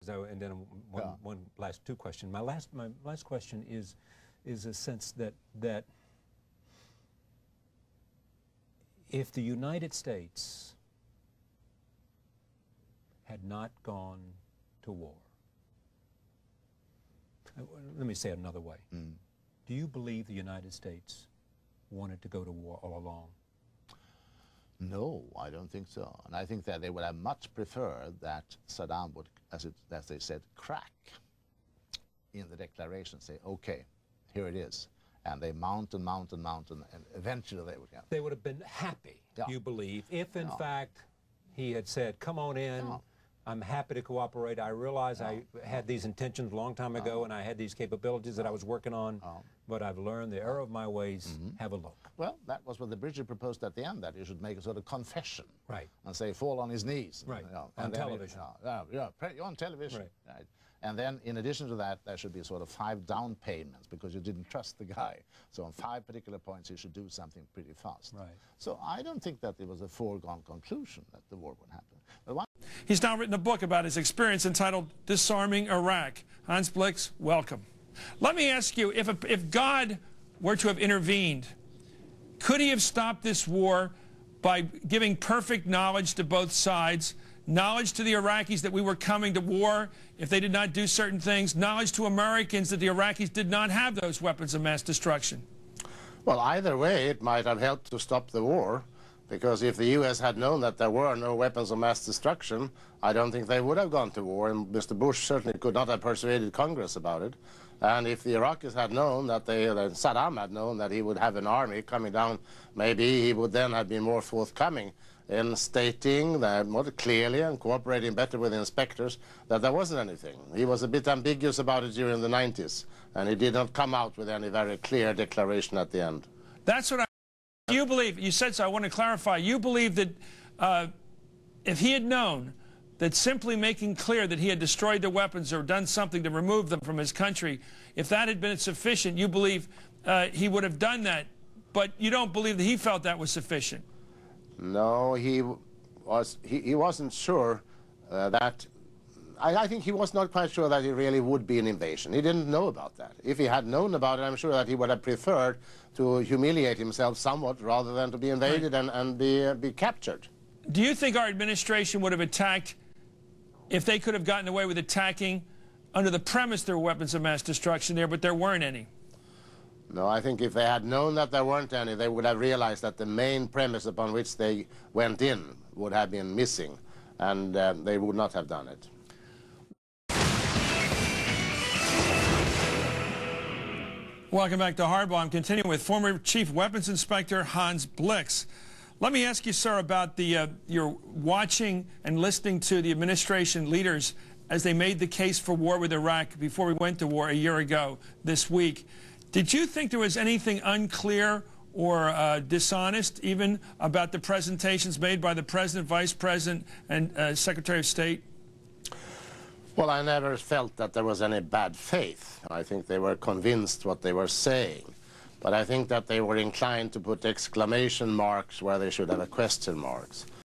And then one last two question. My last question is a sense that if the United States had not gone to war, let me say it another way. Do you believe the United States wanted to go to war all along? No, I don't think so. And I think that they would have much preferred that Saddam would, as they said, crack in the declaration, say, okay, here it is. And they mount and mount and mount, and eventually they would get. They would have been happy, you believe, if in fact he had said, come on in, I'm happy to cooperate. I realize I had these intentions a long time ago, and I had these capabilities that I was working on, but I've learned the error of my ways. Have a look. Well, that was what the British proposed at the end, that you should make a sort of confession. Right. And say, fall on his knees. Right. On television. You're on television. Right. And then, in addition to that, there should be sort of 5 down payments, because you didn't trust the guy. So on 5 particular points, you should do something pretty fast. Right. So I don't think that it was a foregone conclusion that the war would happen. But he's now written a book about his experience entitled Disarming Iraq. Hans Blix, welcome. Let me ask you, if God were to have intervened, could he have stopped this war by giving perfect knowledge to both sides, knowledge to the Iraqis that we were coming to war if they did not do certain things, knowledge to Americans that the Iraqis did not have those weapons of mass destruction? Well, either way, it might have helped to stop the war, because if the U.S. had known that there were no weapons of mass destruction, I don't think they would have gone to war, and Mr. Bush certainly could not have persuaded Congress about it. And if the Iraqis had known that Saddam had known that he would have an army coming down, maybe he would then have been more forthcoming in stating that more clearly and cooperating better with inspectors that there wasn't anything. He was a bit ambiguous about it during the 90s, and he did not come out with any very clear declaration at the end. That's what you believe. You said so. I want to clarify. You believe that if he had known that simply making clear that he had destroyed the weapons or done something to remove them from his country, if that had been sufficient, you believe he would have done that, but you don't believe that he felt that was sufficient? No, he wasn't sure that. I think he was not quite sure that it really would be an invasion. He didn't know about that. If he had known about it, I'm sure that he would have preferred to humiliate himself somewhat rather than to be invaded and be captured. Do you think our administration would have attacked if they could have gotten away with attacking under the premise there were weapons of mass destruction there, but there weren't any? No, I think if they had known that there weren't any, they would have realized that the main premise upon which they went in would have been missing, and they would not have done it. Welcome back to Hardball. I'm continuing with former Chief Weapons Inspector Hans Blix. Let me ask you, sir, about your watching and listening to the administration leaders as they made the case for war with Iraq before we went to war a year ago this week. Did you think there was anything unclear or dishonest even about the presentations made by the President, Vice President, and Secretary of State? Well, I never felt that there was any bad faith. I think they were convinced what they were saying. But I think that they were inclined to put exclamation marks where they should have question marks.